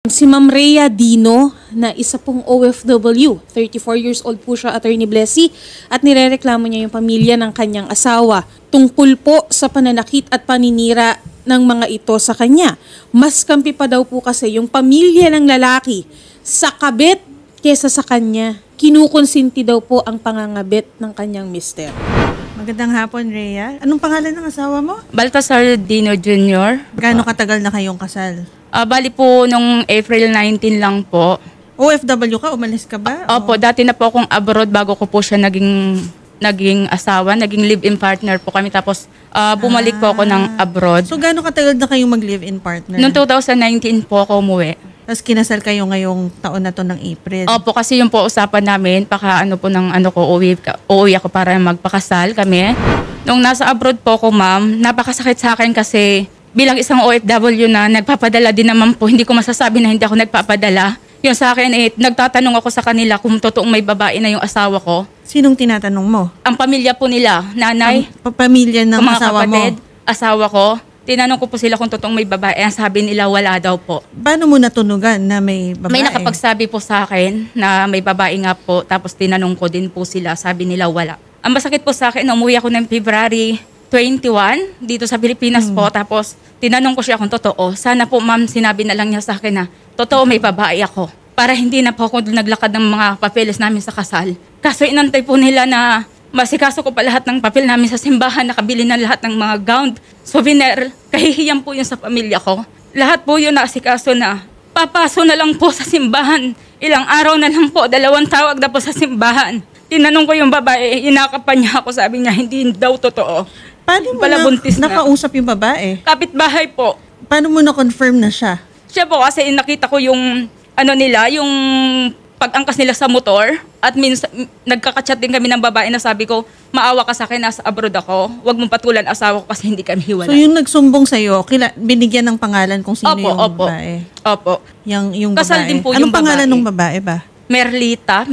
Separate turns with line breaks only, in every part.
Si Ma'am Rhea Dino na isa pong OFW, 34 years old po siya, Attorney Blessy, at nirereklamo niya yung pamilya ng kanyang asawa tungkol po sa pananakit at paninira ng mga ito sa kanya. Mas kampi pa daw po kasi yung pamilya ng lalaki sa kabit kesa sa kanya. Kinukonsinti daw po ang pangangabit ng kanyang mister.
Magandang hapon, Rhea. Anong pangalan ng asawa mo?
Baltasar Dino Jr.
Gaano katagal na kayong kasal?
Bali po nung April 19 lang po.
OFW ka? Umalis ka ba?
Opo, dati na po akong abroad bago ko po siya naging asawa, naging live-in partner po kami. Tapos bumalik po ako ng abroad.
So gaano katagal na kayong mag-live-in partner?
Noong 2019 po ako umuwi.
Tapos kinasal kayo ngayong taon na to ng April?
Opo, kasi yung po usapan namin, uuwi ako para magpakasal kami. Nung nasa abroad po ako, ma'am, napakasakit sa akin kasi bilang isang OFW na nagpapadala din naman po, hindi ko masasabi na hindi ako nagpapadala. Yung sa akin, nagtatanong ako sa kanila kung totoong may babae na yung asawa ko.
Sinong tinatanong mo?
Ang pamilya po nila, nanay,
Pamilya ng
mga
asawa
kapatid,
mo?
asawa ko. Tinanong ko po sila kung totoong may babae. Ang sabi nila, wala daw po.
Paano mo natunugan na may babae?
May nakapagsabi po sa akin na may babae nga po. Tapos tinanong ko din po sila. Sabi nila, wala. Ang masakit po sa akin, umuwi ako ng February 21 dito sa Pilipinas po. Tapos tinanong ko siya kung totoo. Sana po, ma'am, sinabi na lang niya sa akin na totoo may babae ako. Para hindi na po ako naglakad ng mga papeles namin sa kasal. Kaso inantay po nila na masikaso ko pa lahat ng papel namin sa simbahan, nakabili na lahat ng mga gown, souvenir. Kahihiyan po yun sa pamilya ko. Lahat po yun naasikaso na. Papaso na lang po sa simbahan. Ilang araw na lang po, 2 tawag na po sa simbahan. Tinanong ko yung babae, inakapan niya ako, sabi niya hindi daw totoo.
Paano mo nakausap yung babae?
Kapitbahay po.
Paano mo na-confirm na siya?
Siya po kasi nakita ko yung yung pag-angkas nila sa motor at minsan nagkaka-chat din kami ng babae na sabi ko, maawa ka sa akin, nasa abroad ako. Huwag mong patulan asawa ko kasi hindi kami hiwalay.
So yung nagsumbong sa'yo, binigyan ng pangalan kung sino yung babae?
Opo.
Yung
Kasal
babae.
din po
Anong
yung
pangalan
babae?
ng babae ba?
Merlita.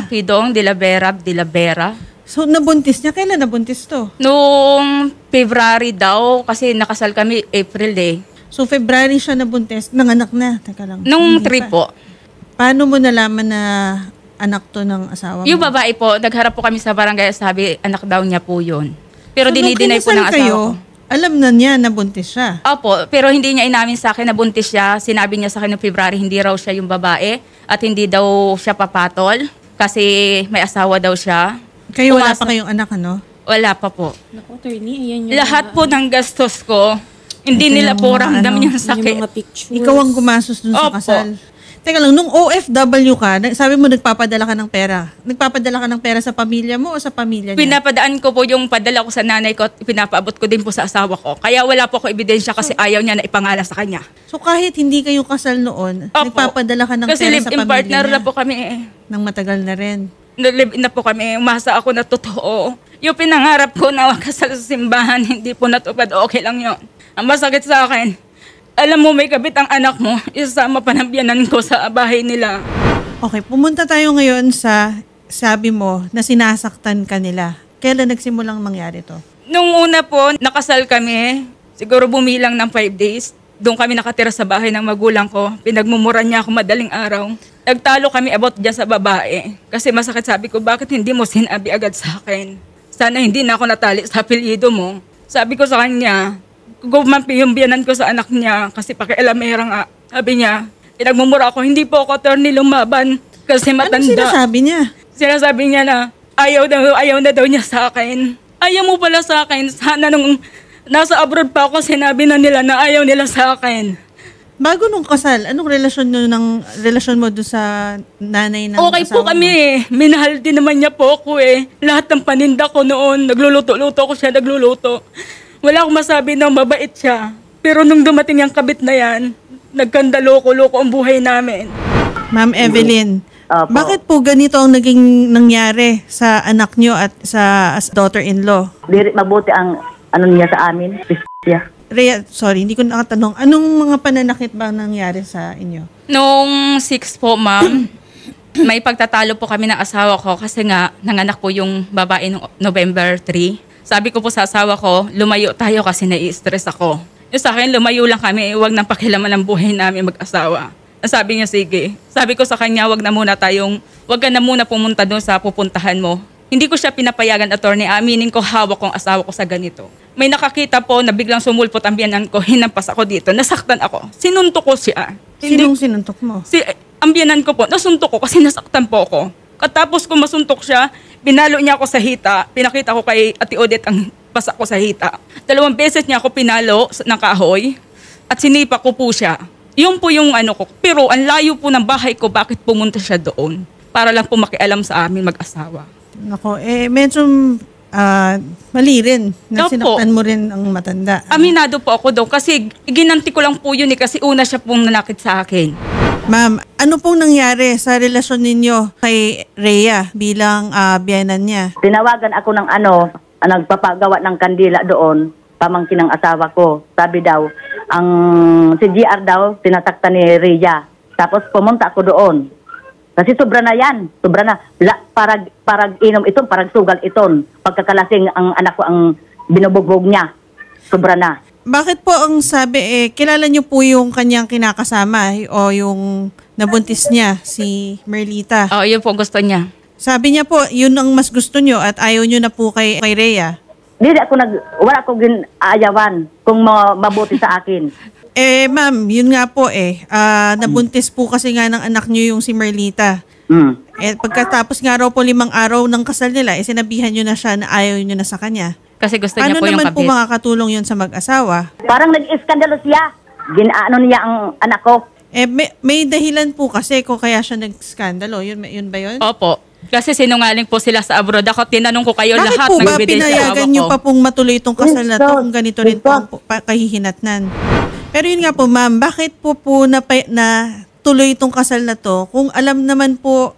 Pidong de la Vera.
So nabuntis niya? Kailan nabuntis to?
Noong February daw, kasi nakasal kami April eh.
So February siya nabuntis, nanganak na. Teka lang.
Nung 3 po.
Paano mo nalaman na anak to ng asawa mo?
Yung babae po, nagharap po kami sa barangay, sabi anak daw niya po yun. Pero
So,
dinideny po ng asawa
kayo,
ko.
alam na niya na buntis siya.
Opo, pero hindi niya inamin sa akin na buntis siya. Sinabi niya sa akin noong February, hindi raw siya yung babae at hindi daw siya papatol kasi may asawa daw siya.
Kayo wala pa kayong anak, ano?
Wala pa po.
Naku, attorney, ayan yung
Lahat po ng gastos ko, hindi
Ito
nila
yung
po
mga
ramdam yung
yung
sakit.
mga pictures.
Ikaw ang gumastos dun sa
Opo.
kasal. Teka lang, nung OFW ka, sabi mo nagpapadala ka ng pera. Nagpapadala ka ng pera sa pamilya mo o sa pamilya niya?
Pinapadaan ko po yung padala ko sa nanay ko at pinapaabot ko din po sa asawa ko. Kaya wala po ako ebidensya kasi ayaw niya na ipangalan sa kanya.
So kahit hindi kayo kasal noon,
Opo.
nagpapadala ka ng
Kasi
pera sa
live-in
pamilya
partner
niya?
na po kami eh.
Nang matagal na rin.
Live-in na po kami. Umasa ako na totoo. Yung pinangarap ko na kasal sa simbahan, hindi po natupad. Okay lang yun. Ang masakit sa akin, alam mo, may kabit ang anak mo, isama pa ng biyanan ko sa bahay nila.
Okay, pumunta tayo ngayon sa sabi mo na sinasaktan ka nila. Kailan nagsimulang mangyari to?
Nung una po, nakasal kami, siguro bumilang ng 5 days. Doon kami nakatira sa bahay ng magulang ko. Pinagmumura niya ako madaling araw. Nagtalo kami about dyan sa babae. Kasi masakit, sabi ko, bakit hindi mo sinabi agad sa akin? Sana hindi na ako natali sa apelyido mo. Sabi ko sa kanya, gumampi yung biyanan ko sa anak niya kasi pakialamera nga. Sabi niya, pinagmumura ako, hindi po ako attorney lumaban kasi matanda.
Anong sinasabi niya?
Sinasabi niya na ayaw na daw niya sa akin. Ayaw mo pala sa akin. Sana nung nasa abroad pa ako, sinabi na nila na ayaw nila sa akin.
Bago nung kasal, anong relasyon mo doon sa nanay ng
Okay po
asawa
kami
mo?
eh. Minahal din naman niya po ako eh. Lahat ng paninda ko noon, nagluluto-luto ko siya, nagluluto. Wala akong masabi na mabait siya. Pero nung dumating yung kabit na yan, nagkanda loko-loko ang buhay namin.
Ma'am Evelyn,
Opo.
bakit po ganito ang naging nangyari sa anak nyo at sa daughter-in-law?
Mabuti ang niya sa amin. Siya.
Rhea, sorry, hindi ko nakatanong. Anong mga pananakit ba ang nangyari sa inyo?
Noong 6 po, ma'am, may pagtatalo po kami ng asawa ko kasi nga nanganak po yung babae noong November 3. Sabi ko po sa asawa ko, lumayo tayo kasi nai-stress ako. Yung sa akin, lumayo lang kami, huwag nang pakilaman ng buhay namin mag-asawa. Sabi niya, sige. Sabi ko sa kanya, huwag ka na muna pumunta doon sa pupuntahan mo. Hindi ko siya pinapayagan, attorney. Aminin ko, hawak kong asawa ko sa ganito. May nakakita po na biglang sumulpot ang biyanan ko, hinampas ako dito, nasaktan ako. Sinuntok ko siya.
Sinong sinuntok mo?
Ang biyanan ko po, nasuntok ko kasi nasaktan po ako. Katapos ko masuntok siya, pinalo niya ako sa hita. Pinakita ko kay Ate Odette ang pasak ko sa hita. 2 beses niya ako pinalo ng kahoy at sinipa ko po siya. Yun po yung ano ko. Pero ang layo po ng bahay ko, bakit pumunta siya doon? Para lang po makialam sa amin mag-asawa.
Nako, medyo mali rin na
Opo.
sinaktan mo rin ang matanda.
Aminado po ako doon kasi ginanti ko lang po yun kasi una siya pong nanakit sa akin.
Ma'am, ano pong nangyari sa relasyon ninyo kay Rhea bilang biyanan niya?
Tinawagan ako ng nagpapagawa ng kandila doon, pamangkin ng asawa ko. Sabi daw, si GR daw, tinasaktan ni Rhea. Tapos pumunta ako doon. Kasi sobra na yan. Sobra na. Parag inom iton, parag sugal iton. Pagkakalasing ang anak ko ang binubugbog niya. Sobra na.
Bakit po ang sabi, kilala niyo po yung kanyang kinakasama o yung nabuntis niya, si Merlita?
Oo, yun po gusto niya.
Sabi niya po, yun ang mas gusto niyo at ayaw niyo na po kay Rhea.
Wala ko ginaayawan kung mabuti sa akin.
Ma'am, yun nga po nabuntis po kasi nga ng anak niyo yung si Merlita. Pagkatapos nga raw po 5 araw ng kasal nila, sinabihan niyo na siya na ayaw niyo na sa kanya.
Kasi gusto niya
Ano
po yung
naman po
kabit.
makakatulong yun sa mag-asawa?
Parang nag-iskandalo siya. Ginaano niya ang anak ko.
May dahilan po kasi kung kaya siya nag-skandalo. Yun ba yun?
Opo. Kasi sinungaling po sila sa abroad. Ako, tinanong ko kayo
Bakit
lahat
po
ng
ba
ebidensya
pinayagan
hawak
niyo
ko.
pa pong matuloy itong kasal na to kung ganito rin po ang kahihinatnan? Pero yun nga po ma'am, bakit po na tuloy itong kasal na to kung alam naman po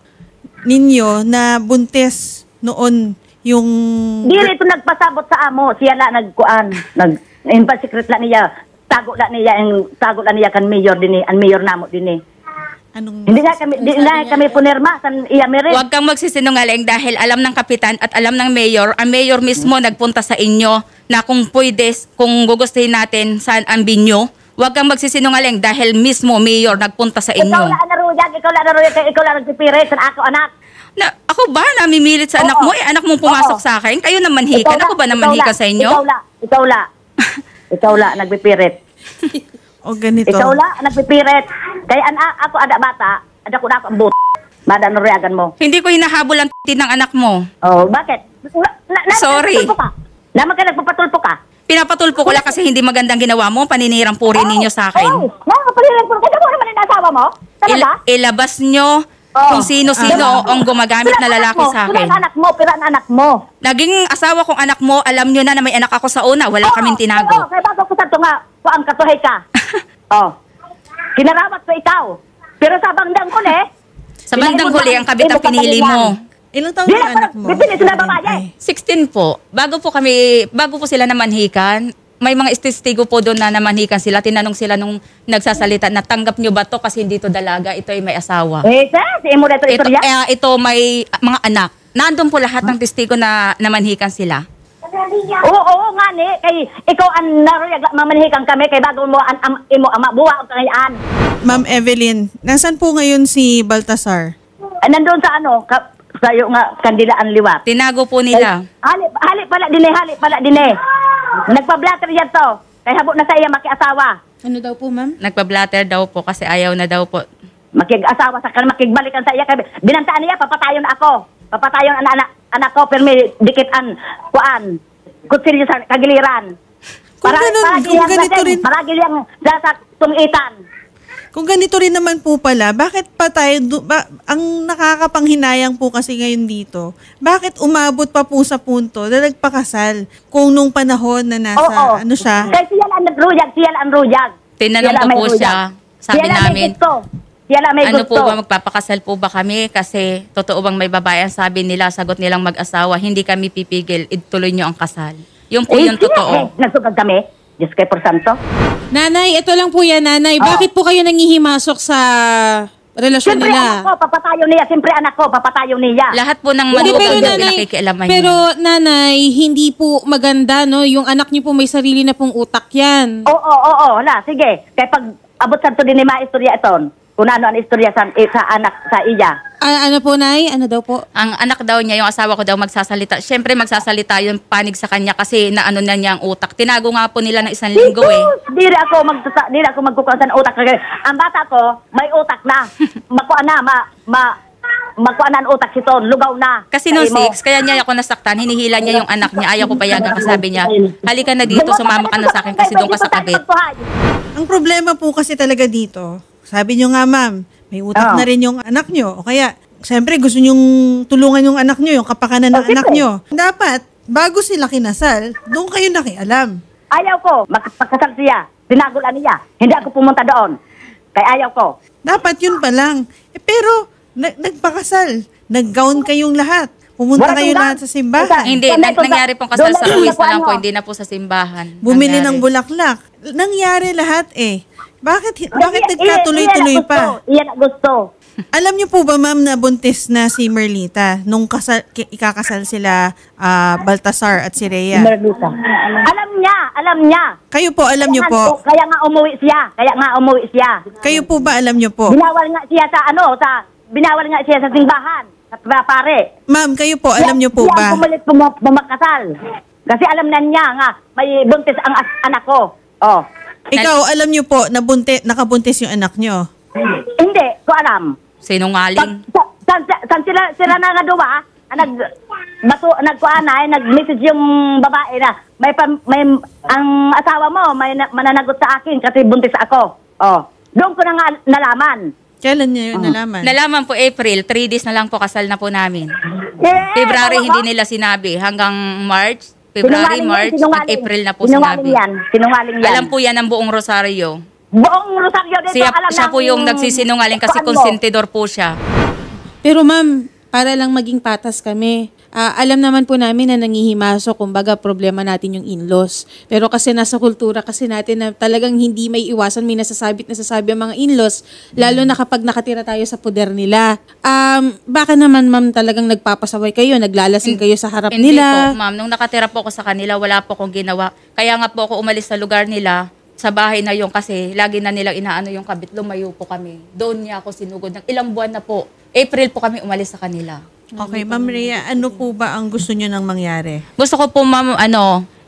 ninyo na buntis noon yung...
Dili ito nagpasabot sa amo. Siya la nagkuan. Secret la niya. Tago la niya kan mayor din ang mayor namo din. Hindi na kami punerma san iya merit.
Huwag kang magsisinungaling dahil alam ng kapitan at alam ng mayor. Ang mayor mismo nagpunta sa inyo na kung pwede, kung gugustuhin natin saan ang binyo. Huwag kang magsisinungaling dahil mismo mayor nagpunta sa inyo.
Ikaw la naruyag, ikaw la nagpipirit sa ako anak.
Ako ba namimilit sa anak mo? Anak mong pumasok sa akin? Kayo naman hikan? Ako ba naman hikan sa inyo?
Ikaw la nagpipirit.
O ganito.
Ikaw la nagpipirit. Kaya ako ada bata, ada ko na ang but. Mada naruyagan mo.
Hindi ko hinahabol ang ng anak mo.
Oh, bakit?
Sorry.
Naman ka nagpapatulpo ka.
Pinapatulpo ko lang kasi hindi magandang ginawa mo. Paninirang puri ninyo sa akin.
Paninirang puri. Kaya mo naman yung asawa mo? Talaga?
Ilabas nyo kung sino-sino ang gumagamit na lalaki sa akin.
Pira ang anak mo.
Naging asawa kong anak mo, alam nyo na may anak ako sa una. Wala kaming tinago.
Oo, kaya bago ko sa ito nga, kuang katuhay ka. Kinarawat ko ikaw. Pero sa bandang huli,
Sa bandang huli, ang kabit ang pinili mo.
Ilang taon yung anak mo?
Bipili sila babae.
16 po. Bago po sila namanhikan, may mga testigo po doon na namanhikan sila. Tinanong sila nung nagsasalita na tanggap nyo ba to kasi hindi to dalaga, ito ay may asawa. Ito may mga anak. Nandun po lahat ng testigo na namanhikan sila.
Oo nga ni. Kay ikaw ang naruyag mamanhikan kami kay bago mo imo buwa og kayaan.
Ma'am Evelyn, nasan po ngayon si Baltasar?
Nandoon sa sayo nga kandilaan liwat.
Tinago po nila.
Hali pala din. Nagpa-blatter yan to. Kay habo na sa iya makiasawa.
Ano daw po, ma'am?
Nagpa-blatter daw po kasi ayaw na daw po.
Makig-asawa sa makigbalikan sa iya kay binantaan niya papatayon na ako. Papatayon ang anak ko pero may dikitan kuan. Kutsilyo sa kagiliran.
Kung ganito rin.
Paragi yang sa tungitan.
Kung ganito rin naman po pala, bakit pa tayo, ang nakakapanghinayang po kasi ngayon dito, bakit umabot pa po sa punto na nagpakasal kung nung panahon na nasa, ano siya?
Kasi siya lang ruyag.
Tinanong ko po siya, sabi namin, ano po ba, magpapakasal po ba kami? Kasi totoo bang may babae? Sabi nila, sagot nilang mag-asawa, hindi kami pipigil, ituloy nyo ang kasal. Yun po yung totoo.
Nagsugad kami. Diyos kay por santo.
Nanay, ito lang po yan, nanay. Bakit po kayo nangihimasok sa relasyon
Siyempre
nila.
anak ko, papatayo niya. Siyempre anak ko, papatayo niya.
Lahat po ng
Hindi,
manugang
pero
po
nanay,
pinakikialaman
pero
niya.
nanay, hindi po maganda, no? Yung anak niyo po may sarili na pong utak yan.
Oo, hala, sige. Kaya pag abot sa to din ni istorya iton, kung ano ang istorya sa anak, sa iya.
Ano po, nay? Ano daw po?
Ang anak daw niya, yung asawa ko daw magsasalita. Siyempre magsasalita yung panig sa kanya kasi naano na niya ang utak. Tinago nga po nila ng 1 linggo eh.
Dili ako magkukuha sa utak. Ang bata ko, may utak na. Makuha na, makuha na ang utak sito, lugaw na.
Kasi no
Sabi mo,
6, kaya niya ako nasaktan, hinihila niya yung anak niya. Ayaw ko payagan kasi sabi niya, halika na dito, sumama ka na sa akin kasi doon ka sa kabit.
Ang problema po kasi talaga dito, sabi nyo nga ma'am, may utak na rin yung anak nyo. O kaya, siyempre gusto nyong tulungan yung anak nyo, yung kapakanan ng anak nyo. Dapat, bago sila kinasal, doon kayo nakialam.
Ayaw ko, magpagkasal siya. Dinagulan niya. Hindi ako pumunta doon. Kaya ayaw ko.
Dapat yun pa lang. Pero, nagpakasal. Nag-gown kayong lahat. Pumunta
Wala
kayo
kang
lahat
gown.
sa simbahan.
Hindi,
Doon na ito,
nangyari pong kasal sa
doon na
Luis na lang
ano.
po, hindi na po sa simbahan.
Bumili ng
Nangyari.
bulaklak. Nangyari lahat eh. Bakit nagkatuloy-tuloy pa?
Iyan ang gusto.
Alam niyo po ba ma'am na buntis na si Merlita nung ikakasal sila Baltasar at si Rhea?
Merlita. Alam niya.
Kayo po, alam niyo po.
Kaya nga umuwi siya.
Kayo po ba alam niyo po?
Binawal nga siya sa simbahan. Sa pare.
Ma'am, kayo po, alam niyo po
Siya
ba?
ang pumalit bumakasal. Kasi alam na niya nga, may buntis ang anak ko. Oh.
Ikaw, alam niyo po na nakabuntis yung anak niyo.
Hindi ko alam.
Sinungaling.
San sila na nga duwa, nag-message yung babae na may ang asawa mo may mananagot sa akin kasi buntis ako. Oh. Doon ko na nga nalaman.
Kailan niyo yun nalaman?
Nalaman po April, 3 days na lang po kasal na po namin.
oo,
February hindi nila sinabi. Hanggang March, February, March, at April na po sinabi.
Sinungaling yan.
Alam po yan ng buong Rosario.
Buong Rosario dito alam
Siya po yung nagsisinungaling kasi konsentidor po siya.
Pero ma'am, para lang maging patas kami, alam naman po namin na nangihimaso, kumbaga problema natin yung in-laws. Pero kasi nasa kultura kasi natin na talagang hindi may iwasan, may nasasabi ang mga in-laws, lalo na kapag nakatira tayo sa poder nila. Baka naman ma'am talagang nagpapasaway kayo, naglalasing kayo sa harap
Hindi
nila.
po, ma'am. Nung nakatira po ako sa kanila, wala po akong ginawa. Kaya nga po ako umalis sa lugar nila, sa bahay na yung kasi lagi na nilang inaano yung kabit, lumayo po kami. Doon niya ako sinugod. Ng ilang buwan na po. April po kami umalis sa kanila.
Okay, Ma'am Rhea, ano po ba ang gusto niyo nang mangyari?
Gusto ko po, ma'am,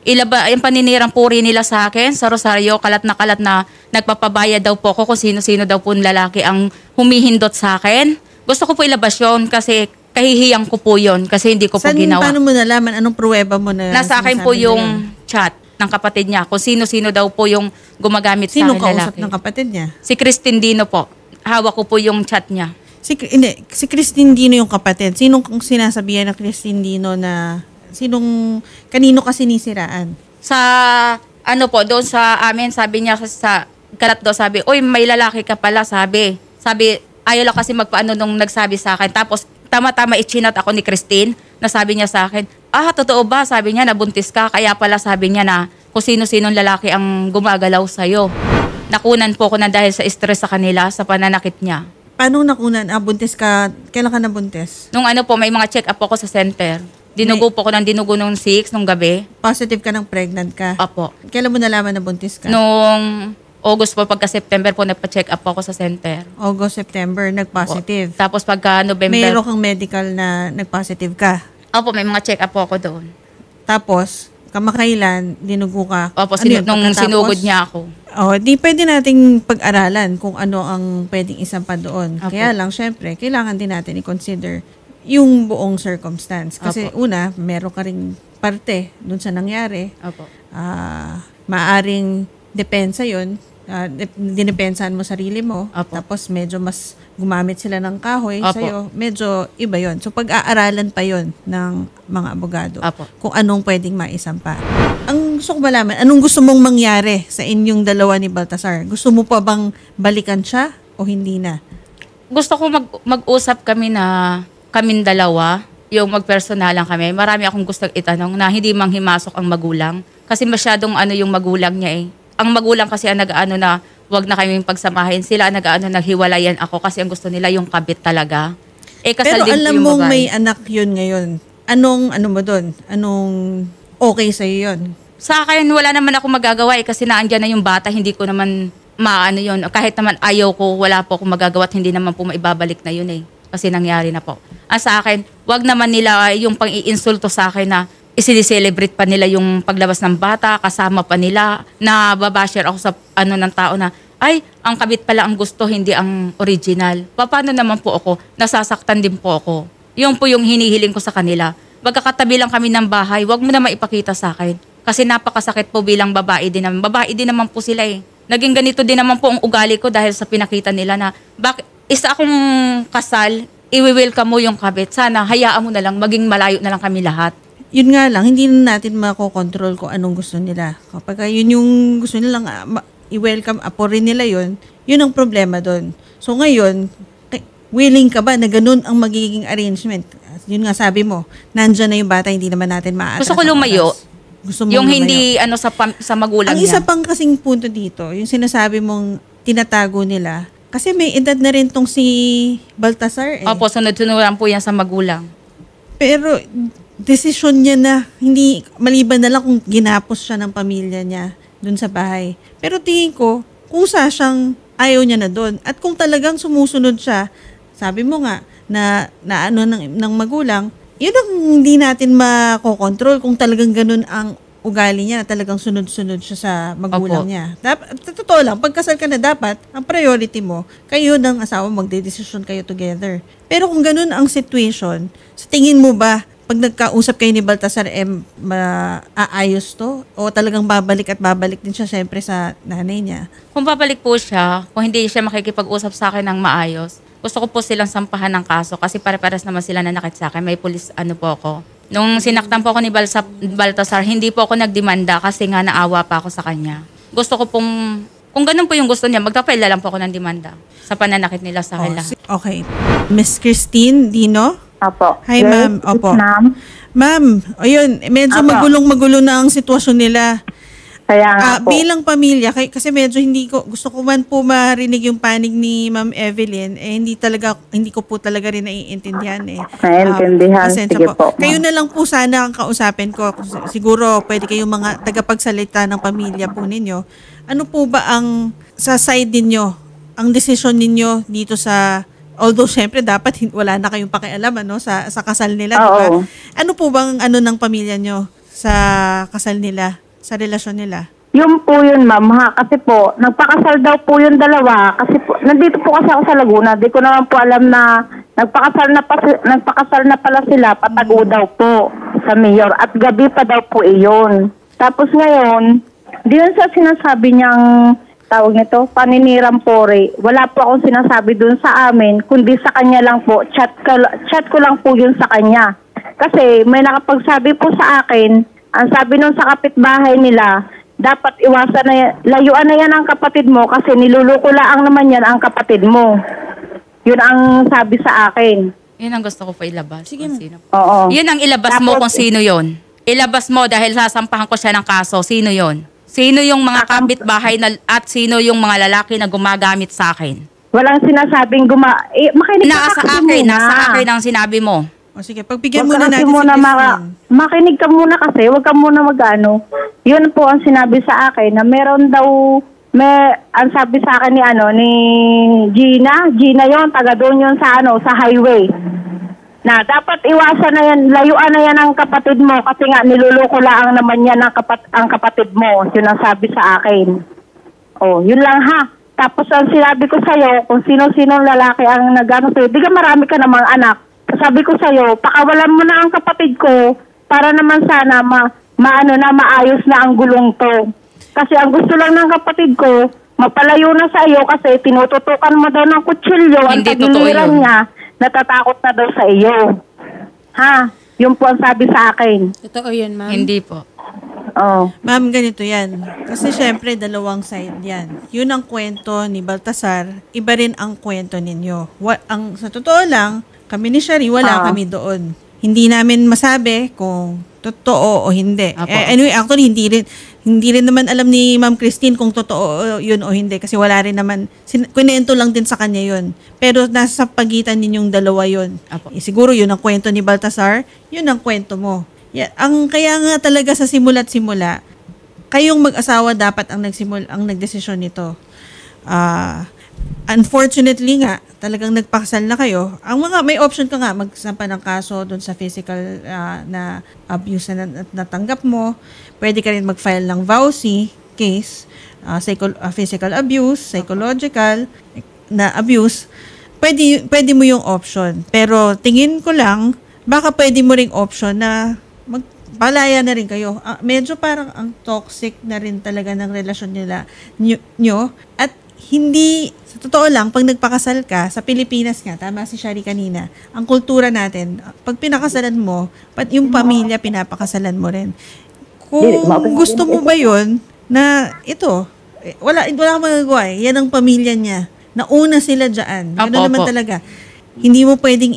ilaba, yung paninirang puri nila sa akin sa Rosario, kalat na nagpapabayad daw po ako kung sino-sino daw po lalaki ang humihindot sa akin. Gusto ko po ilabas yun kasi kahihiyang ko po yun kasi hindi ko po ginawa.
Paano mo nalaman? Anong pruweba mo na
Nasa akin po
sinasabi
yung
nila?
chat ng kapatid niya kung sino-sino daw po yung gumagamit sa
Sinong
akin
kausap
lalaki.
ng kapatid niya?
Si Christine Dino po. Hawak ko po yung chat niya.
Si Christine Dino yung kapatid. Sinong sinasabihan na Christine Dino na kanino ka sinisiraan?
Sa doon sa amin, sabi niya sa kalat daw, sabi, "Uy, may lalaki ka pala," sabi. Sabi, ayaw lang kasi magpaano nung nagsabi sa akin. Tapos, tama-tama i-chinat ako ni Christine, na sabi niya sa akin, totoo ba? Sabi niya, nabuntis ka. Kaya pala sabi niya na kung sino-sinong lalaki ang gumagalaw sa'yo. Nakunan po ko na dahil sa stress sa kanila, sa pananakit niya.
Paano nakunan? Buntis ka? Kailan ka nabuntis?
Nung may mga check-up ako sa center. Dinugo po ko ng dinugo nung 6 nung gabi.
Positive ka ng pregnant ka?
Apo.
Kailan mo nalaman na buntis ka?
Nung August po, pagka-September po, nagpa-check up ako sa center.
August, September, nag-positive.
Tapos pagka-November,
Mayroon kang medical na nag-positive ka.
opo, may mga check up po ako doon.
Tapos, kamakailan, dinugo ka.
Opo,
Ano yun,
nung
pagkatapos?
sinugod niya ako.
Di pwede nating pag-aralan kung ano ang pwedeng isampa doon.
Opo.
Kaya lang, syempre, kailangan din natin i-consider yung buong circumstance. Kasi una, meron ka ring parte dun sa nangyari.
Opo.
Maaring depensa yun. Dinepensahan mo sarili mo.
Opo.
Tapos medyo mas gumamit sila ng kahoy
Opo.
sa'yo. Medyo iba yun. So pag-aaralan pa yun ng mga abogado
Opo.
kung anong pwedeng maisampa. Ang gusto ko malaman, anong gusto mong mangyari sa inyong dalawa ni Baltasar? Gusto mo pa bang balikan siya o hindi na?
Gusto ko mag-usap kami na kaming dalawa, yung magpersonalan kami. Marami akong gustong itanong na hindi manghimasok ang magulang. Kasi masyadong yung magulang niya eh. Ang magulang kasi ang nag-ano na wag na kaming pagsamahin. Sila naghiwalayan ako kasi ang gusto nila yung kabit talaga. Kasal
Pero
din
alam
po yung
mong
babae.
may anak yun ngayon. Ano mo doon? Anong okay sa'yo yun?
Sa akin, wala naman ako magagawa kasi naandyan na yung bata, hindi ko naman maano yun. Kahit naman ayaw ko, wala po akong magagawa at hindi naman po maibabalik na yun Kasi nangyari na po. Sa akin, wag naman nila yung pang-iinsulto sa akin na isinicelebrate pa nila yung paglabas ng bata, kasama pa nila, na babashare ako sa ng tao na, ay, ang kabit pala ang gusto, hindi ang original. Paano naman po ako? Nasasaktan din po ako. Yun po yung hinihiling ko sa kanila. Magkakatabi lang kami ng bahay, wag mo na maipakita sa akin. Kasi napakasakit po bilang babae din naman. Babae din naman po sila Naging ganito din naman po ang ugali ko dahil sa pinakita nila na, isa akong kasal, i-welcome mo yung kabit. Sana, hayaan mo na lang, maging malayo na lang kami lahat.
Yun nga lang, hindi na natin makokontrol kung anong gusto nila. Kapag yun yung gusto nilang i-welcome, aporin nila yun ang problema doon. So ngayon, willing ka ba na ganun ang magiging arrangement? Yun nga sabi mo, nandyan na yung bata, hindi naman natin maaatras.
Gusto ko lumayo.
Gusto mo
Yung
lumayo.
hindi sa magulang
Ang
niya.
isa pang kasing punto dito, yung sinasabi mong tinatago nila, kasi may edad na rin tong si Baltasar
Opo, sunod-sunuran po yan sa magulang.
Pero desisyon niya na, hindi, maliban na lang kung ginapos siya ng pamilya niya dun sa bahay. Pero tingin ko, kusa siyang ayaw niya na dun. At kung talagang sumusunod siya, sabi mo nga, na ng magulang, yun ang hindi natin makokontrol kung talagang ganun ang ugali niya, na talagang sunod-sunod siya sa magulang
Opo.
niya. Totoo lang, pagkasal ka na dapat, ang priority mo, kayo ng asawa, magde-desisyon kayo together. Pero kung ganun ang situation, sa tingin mo ba, pag nagkausap kayo ni Baltasar, maaayos to? O talagang babalik din siya syempre sa nanay niya?
Kung babalik po siya, kung hindi siya makikipag-usap sa akin ng maayos, gusto ko po silang sampahan ng kaso kasi pare-pares naman sila nanakit sa akin. May pulis po ako. Nung sinaktan po ako ni Baltasar, hindi po ako nagdemanda kasi nga naawa pa ako sa kanya. Gusto ko pong, kung ganun po yung gusto niya, magpa-file lang po ako ng demanda sa pananakit nila sa akin lahat.
Okay. Miss Christine Dino?
Opo.
Hi, ma'am. Opo.
Ma'am.
Ma'am, ayun, medyo
Apo.
magulong-magulo na ang sitwasyon nila.
Kaya nga po.
Bilang pamilya, kasi medyo gusto ko man po marinig yung panig ni Ma'am Evelyn, hindi ko po talaga rin naiintindihan
Naiintindihan.
Pasensya
Sige po.
Kayo na lang po sana ang kausapin ko. Siguro pwede kayong mga tagapagsalita ng pamilya po ninyo. Ano po ba ang sa side ninyo, ang desisyon ninyo dito sa, although syempre dapat wala na kayong pakialam sa kasal nila, di ba?
Oo.
Ano po bang ng pamilya nyo sa kasal nila? Sa relasyon nila?
Yun po yun, ma'am, ha? Kasi po, nagpakasal daw po yung dalawa. Kasi po, nandito po kasi ako sa Laguna. Di ko naman po alam na nagpakasal na pala sila, patago daw po sa mayor. At gabi pa daw po iyon. Tapos ngayon, di yun sa sinasabi niyang, tawag nito, paninirang pore. Wala po akong sinasabi dun sa amin, kundi sa kanya lang po. Chat ko lang po yun sa kanya. Kasi may nakapagsabi po sa akin, ang sabi nung sa kapitbahay nila, dapat iwasan na layuan na yan ang kapatid mo kasi niluluko lang naman yan ang kapatid mo. Yun ang sabi sa akin.
Yun ang gusto ko po ilabas.
Sige
kung
na.
sino.
Oo.
Yun ang ilabas mo kung sino yon. Ilabas mo dahil sasampahan ko siya ng kaso. Sino yon? Sino yung mga kapitbahay at sino yung mga lalaki na gumagamit sa akin?
Walang sinasabing makinig ka
Nasa
kasi
akin,
muna.
nasa akin ang sinabi mo.
O sige, pagbigyan
Wag
muna
ka kasi
natin
muna
si Christine.
makinig ka muna kasi, wag ka muna mag-ano. Yun po ang sinabi sa akin na meron daw, ang sabi sa akin ni Gina yon, taga doon yun sa highway. Na dapat iwasan na yan, layuan na yan ang kapatid mo kasi nga niluloko lang naman yan ang kapatid mo. Yun ang sabi sa akin. Oh, yun lang ha. Tapos ang sinabi ko sa'yo, kung sino-sino lalaki ang nag-ano sa'yo, di ka marami ka namang anak. Sabi ko sa'yo, pakawalan mo na ang kapatid ko para naman sana maayos na ang gulong to. Kasi ang gusto lang ng kapatid ko, mapalayo na sa iyo kasi tinututukan mo daw ng kutsilyo. Ang
Hindi totoo
tagiliran
yun.
niya, natatakot na daw sa iyo. Ha? Yun po ang sabi sa akin.
Totoo yun, ma'am.
Hindi po.
Oh.
Ma'am, ganito yan. Kasi syempre, dalawang side yan. Yun ang kwento ni Baltasar, iba rin ang kwento ninyo. Sa totoo lang, kami ni Shari, wala kami doon. Hindi namin masabi kung totoo o hindi.
Apo.
Anyway, actually, hindi rin. Hindi rin naman alam ni Ma'am Christine kung totoo yun o hindi kasi wala rin naman, kunento lang din sa kanya yun. Pero nasa pagitan ninyong dalawa yun.
Apo.
Siguro yun ang kwento ni Baltasar, yun ang kwento mo. Kaya nga talaga sa simula't simula, kayong mag-asawa dapat ang nagdesisyon nito. Unfortunately nga, talagang nagpakasal na kayo. May option ka nga, magsampa ng kaso doon sa physical na abuse na natanggap mo. Pwede ka rin mag-file ng VAUSI case, physical abuse, psychological na abuse. Pwede mo yung option. Pero tingin ko lang, baka pwede mo ring option na magpalaya na rin kayo. Medyo parang ang toxic na rin talaga ng relasyon nyo. At hindi, sa totoo lang, pag nagpakasal ka, sa Pilipinas nga, tama si Shari kanina, ang kultura natin, pag pinakasalan mo, yung pamilya, pinapakasalan mo rin. Kung gusto mo ba yun, na ito, wala kang magagawa eh. Yan ang pamilya niya. Nauna sila dyan. Gano'n naman talaga. Hindi mo pwedeng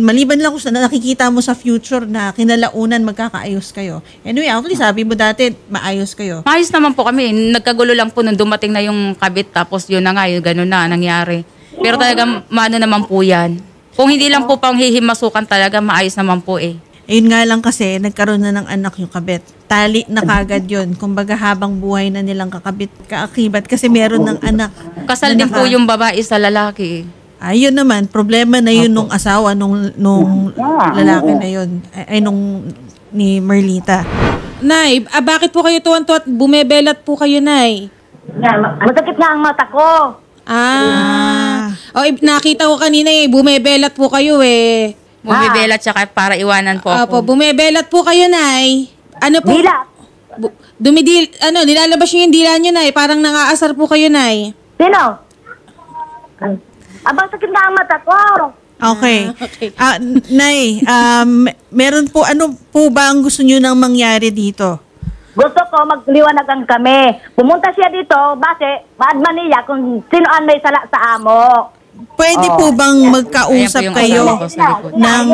maliban lang kung nakikita mo sa future na kinalaunan magkakaayos kayo. Anyway, actually, sabi mo dati, maayos kayo.
Maayos naman po kami. Nagkagulo lang po nung dumating na yung kabit, tapos yun na nga, yun, ganun na nangyari. Pero talaga, mano naman po yan. Kung hindi lang po pang hihimasukan talaga, maayos naman po eh.
Ayun nga lang kasi, nagkaroon na ng anak yung kabit. Tali na kagad yun. Kumbaga habang buhay na nilang kaakibat kasi meron ng anak.
Kasal din po yung babae sa lalaki.
Ayun naman, problema na yun nung asawa, nung lalaki na yun. Ni Merlita.
Nay, bakit po kayo tuwan-tuwa at bumebelat po kayo, Nay?
Masakit nga ang mata ko.
Nakita ko kanina bumebelat po kayo eh.
Bumibelat siya para iwanan po ako.
Bumebelat po kayo, Nay. Ano po?
Dilat.
Nilalabas niyo yung dila niyo, Nay. Parang nangaasar po kayo, Nay.
Sino? Abang sakit nga ang mata ko.
Okay.
Okay.
Nay, meron po, ano po ba ang gusto niyo nang mangyari dito?
Gusto ko magliwanagan kami. Pumunta siya dito, base, maadman niya kung sino ang may sala sa amo.
Pwede po bang magkausap
Ayan po yung
kayo
asawa ko sa likod.
ng...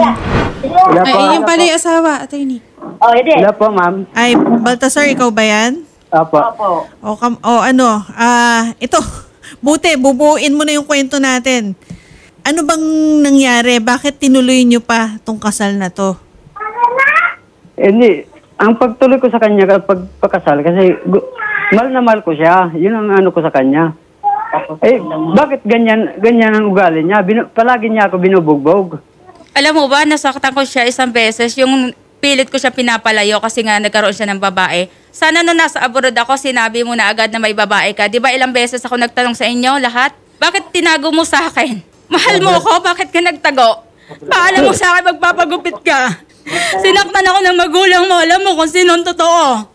Hello po.
Yung pala yung asawa, attorney.
Hindi.
Hello po, ma'am.
Ay, Baltasar, ikaw ba yan?
Opo.
Ito, buti, bubuuin mo na yung kwento natin. Ano bang nangyari? Bakit tinuloy nyo pa tong kasal na to?
Hindi. Ang pagtuloy ko sa kanya kapag pagkasal, kasi mahal na mahal ko siya. Yun ang ano ko sa kanya. Bakit ganyan ang ugali niya? Palagi niya ako binubugbog.
Alam mo ba, nasaktan ko siya isang beses. Yung pilit ko siya pinapalayo kasi nga nagkaroon siya ng babae. Sana nung nasa abroad ako, sinabi mo na agad na may babae ka. Di ba ilang beses ako nagtanong sa inyo lahat? Bakit tinago mo sa akin? Mahal mo ko? Bakit ka nagtago? Paalam mo sa akin, magpapagupit ka. Sinaktan ako ng magulang mo. Alam mo kung sino ang totoo.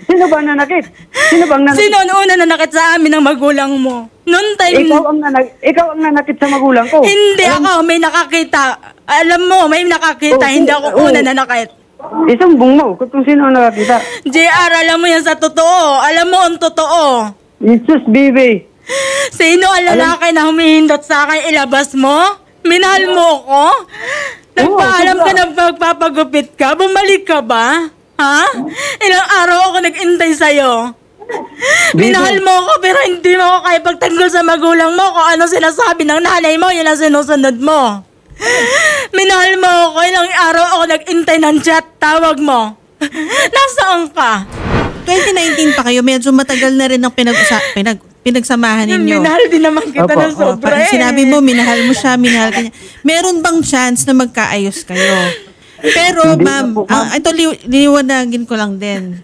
Sino ba nanakit? Sino
ang una nanakit sa amin ng magulang mo? Noon time...
Ikaw ang nanakit sa magulang ko.
Hindi ako, may nakakita. Alam mo, may nakakita. Hindi ako una nanakit.
Isumbong mo kung sino ang nakakita.
JR, alam mo yan sa totoo. Alam mo ang totoo.
Jesus, baby.
Sino ang lalaki na humihindot sa akin? Ilabas mo? Minahal mo ako? Nagpaalam ka na magpapagupit ka? Bumalik ka ba? Ha? Ilang araw ako nag-intay sa'yo. Minahal mo ako pero hindi mo ako kaya pagtanggol sa magulang mo. Kung ano sinasabi ng nanay mo, yun ang sinusunod mo. Minahal mo ako. Ilang araw ako nag-intay ng chat. Tawag mo. Nasaan ka?
2019 pa kayo, medyo matagal na rin ang pinagsamahan ninyo.
Minahal din naman kita ng sobra
Sinabi mo, minahal mo siya, minahal ka niya. Meron bang chance na magkaayos kayo? Pero ma'am, ito liwanagin ko lang din.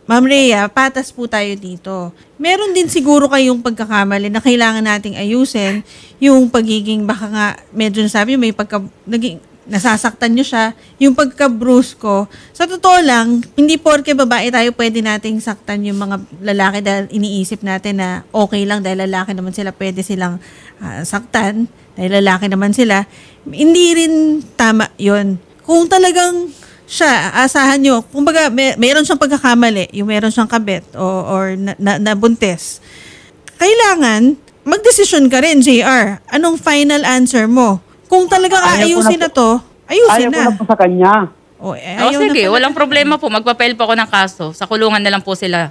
Ma'am Rhea, patas po tayo dito. Meron din siguro kayong pagkakamali na kailangan nating ayusin yung pagiging baka nga medyo nasabi may nasasaktan nyo siya, yung pagka-bruise ko. Sa totoo lang, hindi porke babae tayo pwede nating saktan yung mga lalaki dahil iniisip natin na okay lang dahil lalaki naman sila, pwede silang saktan dahil lalaki naman sila. Hindi rin tama yon. Kung talagang siya, asahan nyo, kumbaga mayroon siyang pagkakamali, yung mayroon siyang kabit or nabuntis, kailangan magdesisyon ka rin, JR. Anong final answer mo? Kung talagang aayusin na to, ayusin
Ayaw
na.
ko na po sa kanya.
Ayaw
sige,
na pala.
walang problema po. Magpapail po ako ng kaso. Sa kulungan na lang po sila.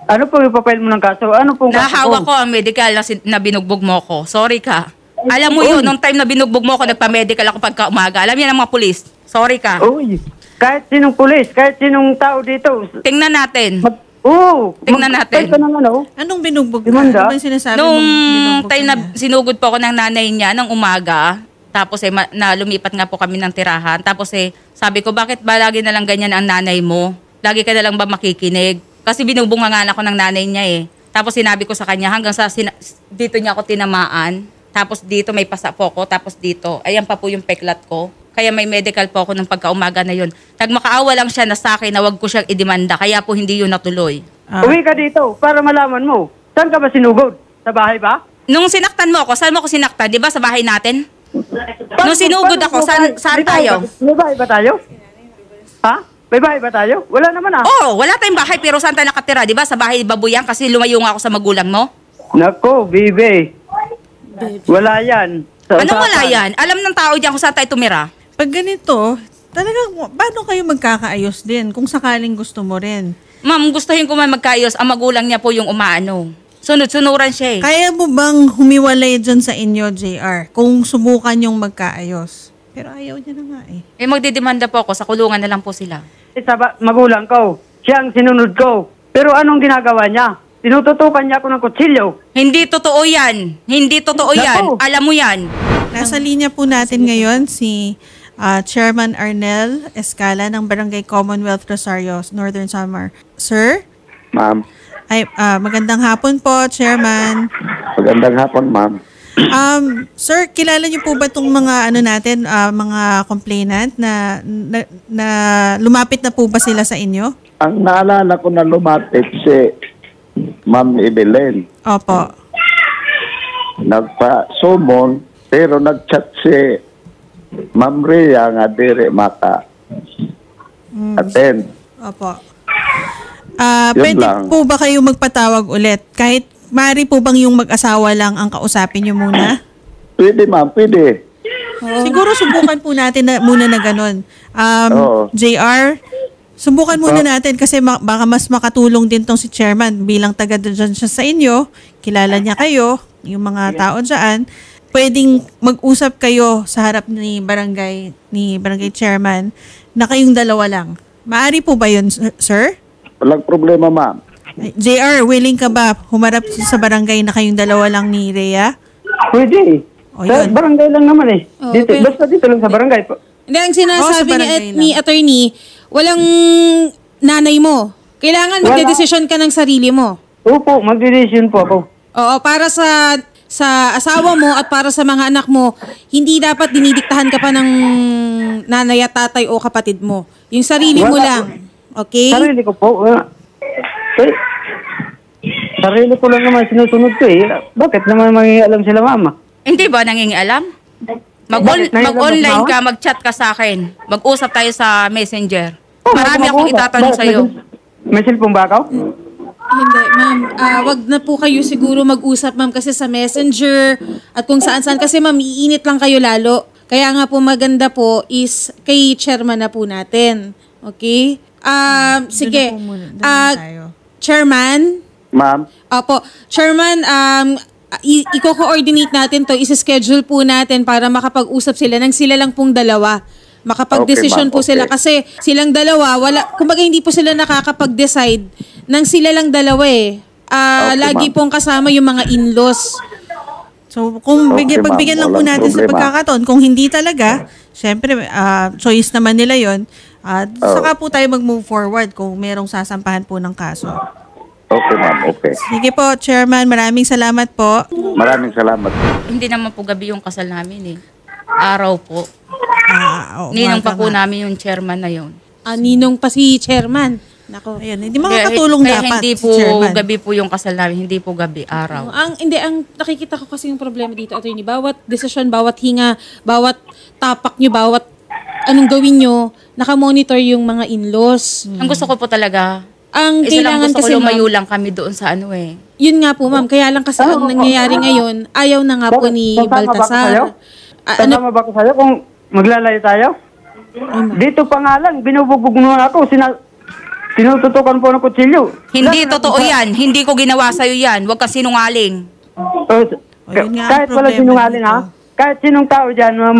Ano po yung papel mo ng kaso? Ano po
Nahawak ko ang medical na binugbog mo ko. Sorry ka. Alam mo yun, nung time na binugbog mo ko, nagpa-medical ako pagka umaga. Alam yan ang mga pulis. Sorry ka.
Uy, kahit sinong pulis, kahit sinong tao dito.
Tingnan natin. Tingnan natin.
Kahit anong ano.
Anong binugbog ka?
Demanda?
Ano ba yung sinasabi
Nung
mong binugbog
time
ka
na
niya?
sinugod po ako ng nanay niya ng umaga, tapos na lumipat nga po kami ng tirahan. Tapos sabi ko, bakit ba lagi na lang ganyan ang nanay mo? Lagi ka na lang ba makikinig? Kasi binugbungangan ako ng nanay niya Tapos sinabi ko sa kanya, hanggang sa dito niya ako tinamaan. Tapos dito may pasa po ako. Tapos dito, ayan pa po yung peklat ko. Kaya may medical po ako ng pagkaumaga na yun. Nagmakaawa lang siya na sa akin na wag ko siyang idemanda. Kaya po hindi yun natuloy.
Uwi ka dito para malaman mo. Saan ka ba sinugod? Sa bahay ba?
Nung sinaktan mo ako, saan mo ako sinaktan? Di ba sa bahay natin? Nung sinugod ako, saan tayo?
May bahay ba tayo? Ha? May bahay ba tayo? Wala naman
Oo, wala tayong bahay pero saan tayo nakatira? Di ba sa bahay babuyan kasi lumayo nga ako sa magulang mo?
Nako, bibe. Wala yan.
Anong wala yan? Alam ng tao dyan kung saan tayo tumira?
Pag ganito, talagang, paano kayo magkakaayos din kung sakaling gusto mo rin?
Ma'am, gustuhin ko man magkaayos, ang magulang niya po yung umaano. Sunod-sunuran siya
Kaya mo bang humiwalay dyan sa inyo, JR, kung subukan yung magkaayos? Pero ayaw niya na nga
Magdidemanda po ako, sa kulungan na lang po sila.
Magulang ko. Siya ang sinunod ko. Pero anong ginagawa niya? Tinututukan niya ako ng kutsilyo.
Hindi totoo yan. Hindi totoo yan.
Naku.
Alam mo yan.
Nasa linya po natin ngayon si Chairman Arnel Escala ng Barangay Commonwealth Rosario, Northern Samar. Sir?
Ma'am,
Magandang hapon po, Chairman.
magandang hapon, ma'am.
Sir, kilala niyo po ba itong mga mga complainant na lumapit na po ba sila sa inyo?
Ang naalala ko na lumapit si Ma'am Evelyn.
Opo.
Nagpa-sumon, pero nag-chat si Ma'am Rhea nga dire maka attend.
Opo.
Yun
Pwede
lang.
po ba kayo magpatawag ulit? Kahit maaari po bang yung mag-asawa lang ang kausapin niyo muna?
Pwede, ma'am, pwede.
Siguro subukan po natin muna na ganun.
Oo.
JR, subukan muna natin kasi baka mas makatulong din tong si Chairman bilang taga dyan siya sa inyo. Kilala niya kayo, yung mga tao dyan. Pwedeng mag-usap kayo sa harap ni Barangay Chairman na kayong dalawa lang. Maaari po ba yun, sir?
Walang problema, ma'am.
JR, willing ka ba humarap sa barangay na kayong dalawa lang ni Rhea?
Pwede.
O,
Sa
yun.
barangay lang naman Dito,
Okay.
basta dito lang sa barangay.
Hindi, ang
Sa
sinasabi
barangay
ni attorney, walang nanay mo. Kailangan magdedesisyon ka ng sarili mo.
Opo, magdidesisyon po ako.
Oo, para sa asawa mo at para sa mga anak mo, hindi dapat dinidiktahan ka pa ng nanay at tatay o kapatid mo. Yung sarili mo
Wala.
lang. Okay?
Sarili ko po. Sarili ko lang naman sinusunod ko Bakit naman mangingialam sila, mama?
Hindi ba nangingialam?
Bakit?
Mag-online
Nangingialam
ka, mag-chat ka sa akin. Mag-usap tayo sa Messenger.
Oh,
Marami
mag-usap.
akong itatanong
Bakit?
sa'yo.
May cellphone ba ako?
Hindi, ma'am. Wag na po kayo siguro mag-usap, ma'am, kasi sa Messenger at kung saan-saan. Kasi, ma'am, iinit lang kayo lalo. Kaya nga po maganda po is kay chairman na po natin. Okay? Sige.
Doon na tayo.
Chairman?
Ma'am,
Opo. Chairman, i-coordinate natin to. Isa-schedule po natin para makapag-usap sila ng sila lang pong dalawa. Makapag-desisyon
Okay, ma'am.
po sila
Okay.
kasi silang dalawa, kumbaga hindi po sila nakakapag-decide ng sila lang dalawa
Okay,
lagi
ma'am.
pong kasama yung mga in-laws.
So, kung
Okay,
pagbigyan lang
ma'am.
po
Walang
natin sa
problema.
pagkakataon, kung hindi talaga, syempre, choice naman nila yon. Saka po tayo mag-move forward kung merong sasampahan po ng kaso.
okay, ma'am, okay.
Sige po, Chairman, maraming salamat po.
Maraming salamat.
Hindi naman po gabi yung kasal namin Araw po. Ninong pa
umaga
po
nga.
namin yung chairman na yun.
Ninong pa si chairman. Nako.
Ayun, hindi makakatulong
Kaya
dapat
hindi
si
po
Chairman.
gabi po yung kasal namin, hindi po gabi, araw.
Ang nakikita ko kasi yung problema dito, attorney, bawat desisyon, bawat hinga, bawat tapak nyo, bawat anong gawin nyo, nakamonitor yung mga in-laws.
Ang gusto ko po talaga,
Ang
isa lang
kailangan
gusto
kasi,
ko lumayo
ma'am,
lang kami doon sa
yun nga po, ma'am. Kaya lang kasi ang nangyayari ngayon, ayaw na nga po ni
Sasama ba ako sa'yo?
Baltasar. Ano,
Kasama ba ako sa'yo kung maglalayo tayo? Dito pa nga lang, binubugbog naman ako. Sinututukan po ng kutsilyo.
Hindi
Lalo na
totoo
sa-
yan. Hindi ko ginawa sa'yo yan. Huwag kang sinungaling.
yun nga ang
Kahit wala
problema
sinungaling
dito.
ha. Kahit sinong tao dyan,
Na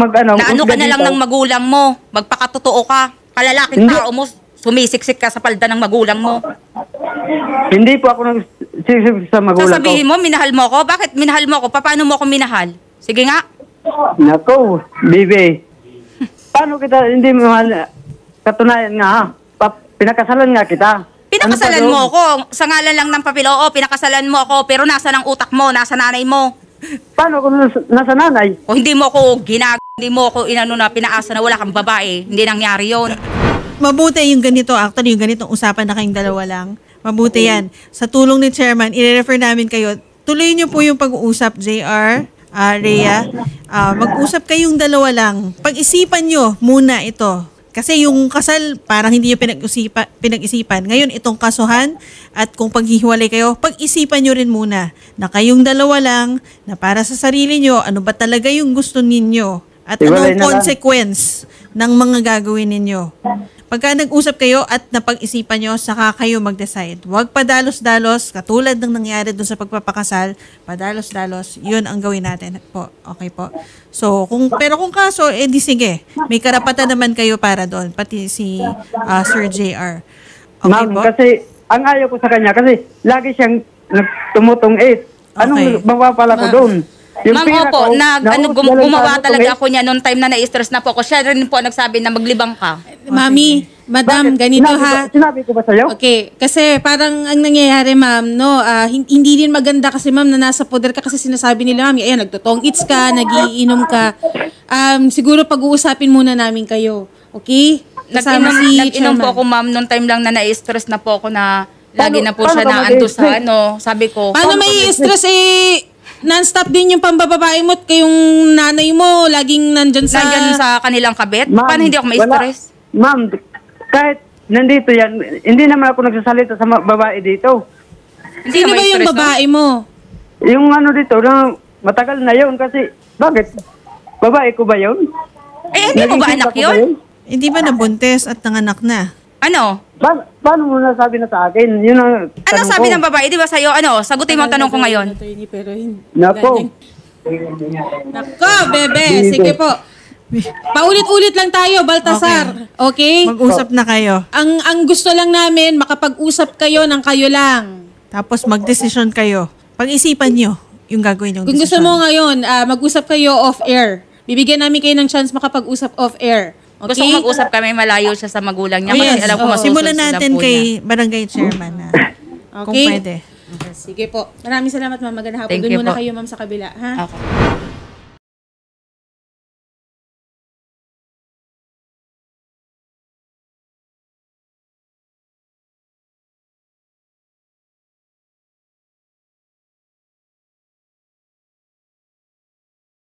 ano ka na lang ng magulang mo. Magpakatotoo ka. Kalalaking
Hindi.
tao mo, sumisiksik ka sa palda ng magulang mo.
Hindi po ako nagsisip sa magulang
Sasabihin mo, minahal mo ako? Bakit minahal mo ako? Paano mo ako minahal? Sige nga.
Nako, bibi. Paano kita hindi mahal? Katunayan nga ha. Pinakasalan nga kita.
Pinakasalan
Ano pa
mo
doon?
ako. Sa ngalan lang ng papel, oo, pinakasalan mo ako. Pero nasa ng utak mo, nasa nanay mo.
Paano kung nasa nanay?
O hindi mo ako hindi mo ako inano na pinaasa na wala kang babae. Hindi nangyari yon.
Mabuti yung ganito, actually yung ganitong usapan na kayong dalawa lang. Mabuti yan. Sa tulong ni Chairman, i-refer namin kayo. Tuloy niyo po yung pag-uusap, JR, Rhea. Mag-usap kayong dalawa lang. Pag-isipan nyo muna ito. Kasi yung kasal, parang hindi nyo pinag-isipan. Ngayon, itong kasuhan at kung paghihiwalay kayo, pag-isipan nyo rin muna na kayong dalawa lang, na para sa sarili nyo, ano ba talaga yung gusto ninyo? At
Hiwalay
anong
na lang.
consequence ng mga gagawin ninyo. Pagka nag-usap kayo at napag-isipan nyo, saka kayo mag-decide. Huwag padalos-dalos, katulad ng nangyari dun sa pagpapakasal, padalos-dalos, yun ang gawin natin po. Okay po. So, pero kung kaso, di sige. May karapatan naman kayo para doon, pati si Sir JR. Okay
Ma'am,
po?
kasi ang ayaw ko sa kanya, kasi lagi siyang tumutong-it. Anong
Okay.
mapapala ko doon? Yung
Ma'am,
pira
opo,
ko, naubos
gumawa
sa
talaga
tungit.
ako niya noong time na na-stress na po ako. Siya rin po nagsabi na maglibang ka.
Mami, madam,
Bakit?
ganito
Sinabi ko ba sa'yo?
Okay, kasi parang ang nangyayari ma'am, no, hindi din maganda kasi ma'am na nasa poder ka kasi sinasabi nila ma'am, ayan, nagtotong eats ka, nagiinom ka. Siguro pag-uusapin muna namin kayo. Okay? Kasama si
Nag-inom po
Chairman.
ako, ma'am, noong time lang na na-stress na po ako na lagi na po
Paano
siya
ka
na ando sa
mag-i-stress?
ano. Sabi ko,
Paano may stress non-stop din yung pambababae mo at kayong nanay mo laging nandyan sa...
nandyan sa kanilang kabit?
Ma'am,
Paano hindi ako
wala.
ma-stress?
Ma'am, kahit nandito yan, hindi naman ako nagsasalita sa babae dito.
Hindi
Sino
ka
ba yung
ma-stress, no?
babae mo?
Yung ano dito, na matagal na yun kasi, bakit? Babae ko ba yun?
Eh, hindi mo ba
Naging
anak
kita ko ba
yun?
Hindi ba nabuntis at nanganak na?
Ano?
Paano mo nasabi na sa akin? Yun ang
Ano
tanong
sabi
ko.
ng babae? Di ba sa'yo? Ano? Sagutin mo ang tanong ko ngayon.
Pero hindi.
Nako.
Nako, bebe. Sige po. Paulit-ulit lang tayo, Baltasar. Okay?
Mag-usap na kayo.
Ang gusto lang namin, makapag-usap kayo ng kayo lang.
Tapos mag-desisyon kayo. Pag-isipan nyo yung gagawin yung
Kung gusto
desisyon.
mo ngayon, mag-usap kayo off-air. Bibigyan namin kayo ng chance makapag-usap off-air. Okay?
Gusto ko mag-usap kami, malayo siya sa magulang niya.
Oh,
Kasi
yes.
alam ko
Oo.
masusunod
Simulan
sila
natin
po
kay
niya.
Barangay Chairman na kung
Okay?
pwede.
Sige po. Maraming salamat, ma'am. Magandang hapon.
Thank
Doon
you
muna
po.
kayo, ma'am, sa kabila. Ha?
Okay.